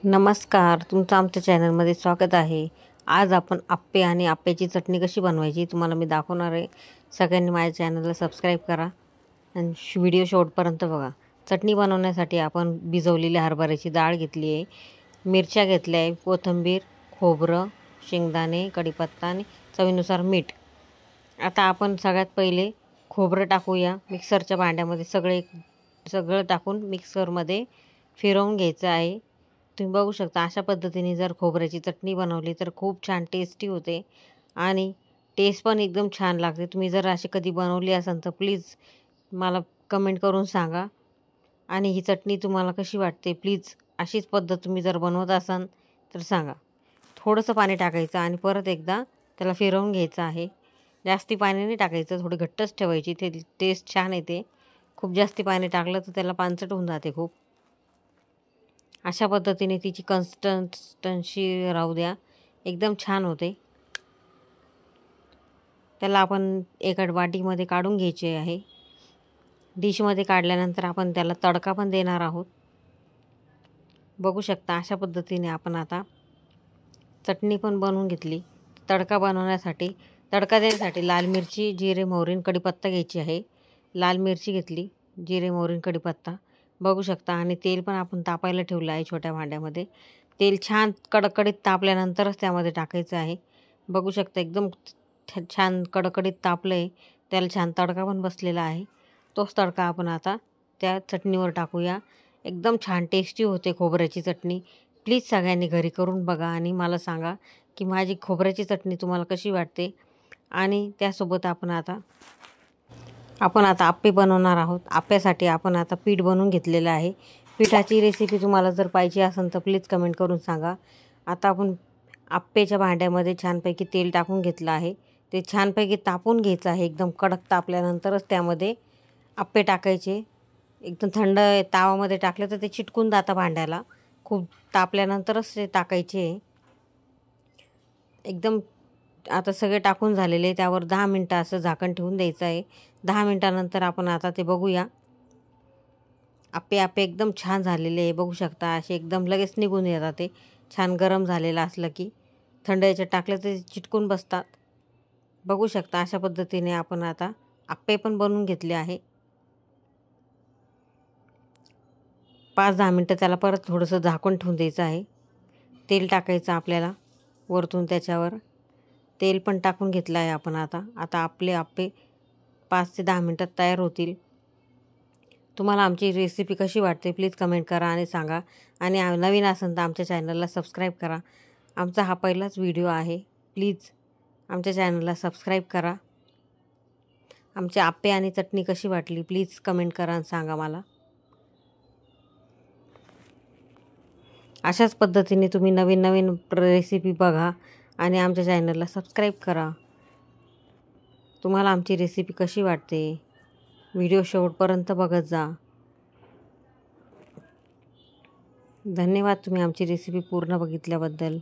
नमस्कार, तुमचं आमच्या चॅनलमध्ये स्वागत आहे. आज आपण आप्पे आणि आप्याची चटणी कशी बनवायची तुम्हाला मी दाखवणार आहे. सगळ्यांनी माझ्या चॅनलला सबस्क्राईब करा आणि व्हिडिओ शेवटपर्यंत बघा. चटणी बनवण्यासाठी आपण भिजवलेली हरभऱ्याची डाळ घेतली आहे, मिरच्या घेतल्या आहे, कोथिंबीर, खोबरं, शेंगदाणे, कढीपत्ता आणि चवीनुसार मीठ. आता आपण सगळ्यात पहिले खोबरं टाकूया. मिक्सरच्या भांड्यामध्ये सगळं टाकून मिक्सरमध्ये फिरवून घ्यायचं आहे. तुम्ही बघू शकता अशा पद्धतीने जर खोबऱ्याची चटणी बनवली तर खूप छान टेस्टी होते आणि टेस्ट पण एकदम छान लागते. तुम्ही जर अशी कधी बनवली असाल तर प्लीज मला कमेंट करून सांगा आणि ही चटणी तुम्हाला कशी वाटते प्लीज अशीच पद्धत तुम्ही जर बनवत असाल तर सांगा. थोडंसं पाणी टाकायचं आणि परत एकदा त्याला फिरवून घ्यायचं आहे. जास्ती पाणी नाही टाकायचं, थोडी घट्टच ठेवायची, ते टेस्ट छान येते. खूप जास्ती पाणी टाकलं तर त्याला पानसट होऊन जाते खूप. अशा पद्धतीने तिची कन्सिस्टन्सी राहू द्या, एकदम छान होते. त्याला आपण एका वाटीमध्ये काढून घ्यायचे आहे. डिशमध्ये काढल्यानंतर आपण त्याला तडका पण देणार आहोत. बघू शकता अशा पद्धतीने आपण आता चटणी पण बनवून घेतली. तडका देण्यासाठी लाल मिरची, जिरे, मोहरी, कढीपत्ता घ्यायची आहे. लाल मिरची घेतली, जिरे, मोहरी, कढीपत्ता बघू शकता आणि तेल पण आपण तापायला ठेवलं आहे छोट्या भांड्यामध्ये. तेल छान कडकडीत तापल्यानंतरच त्यामध्ये टाकायचं आहे. बघू शकता एकदम छान कडकडीत तापलं आहे, त्याला छान तडका पण बसलेला आहे. तोच तडका आपण आता त्या चटणीवर टाकूया. एकदम छान टेस्टी होते खोबऱ्याची चटणी. प्लीज सगळ्यांनी घरी करून बघा आणि मला सांगा की माझी खोबऱ्याची चटणी तुम्हाला कशी वाटते. आणि त्यासोबत आपण आता आप्पे बनवणार आहोत. आप्यासाठी आपण आता पीठ बनवून घेतलेलं आहे. पिठाची रेसिपी तुम्हाला जर पाहिजे असेल तर प्लीज कमेंट करून सांगा. आता आपण आप्याच्या भांड्यामध्ये छानपैकी तेल टाकून घेतलं आहे. ते छानपैकी तापून घ्यायचं आहे. एकदम कडक तापल्यानंतरच त्यामध्ये आप्पे टाकायचे. एकदम थंड तावामध्ये टाकलं तर ते चिटकून जातं भांड्याला. खूप तापल्यानंतरच ते टाकायचे. एकदम आता सगळे टाकून झालेले, त्यावर 10 मिनटं असं झाकण ठेवून द्यायचं आहे. 10 मिनटानंतर आपण आता ते बघूया. आप्पे एकदम छान झालेले आहे. बघू शकता असे एकदम लगेच निघून येतात. ते छान गरम झालेलं असलं की थंड याच्यात टाकलं तर चिटकून बसतात. बघू शकता अशा पद्धतीने आपण आता आप्पे पण बनवून घेतले आहे. 5-10 मिनटं त्याला परत थोडंसं झाकून ठेवून द्यायचं आहे. तेल टाकायचं आपल्याला वरतून, त्याच्यावर तेल पण टाकून घेतलं आहे आपण. आता आपले आप्पे 5 ते 10 मिनटात तयार होतील. तुम्हाला आमची रेसिपी कशी वाटते प्लीज कमेंट करा आणि सांगा. आणि नवीन असेल तर आमच्या चॅनलला सबस्क्राईब करा. आमचा हा पहिलाच व्हिडिओ आहे. प्लीज आमच्या चॅनलला सबस्क्राईब करा. आमचे आप्पे आणि चटणी कशी वाटली प्लीज कमेंट करा आणि सांगा मला. अशाच पद्धतीने तुम्ही नवीन रेसिपी बघा आणि आमच्या चॅनलला सबस्क्राईब करा. तुम्हाला आमची रेसिपी कशी वाटते व्हिडिओ शेवटपर्यंत बघत जा. धन्यवाद तुम्ही आमची रेसिपी पूर्ण बघितल्याबद्दल.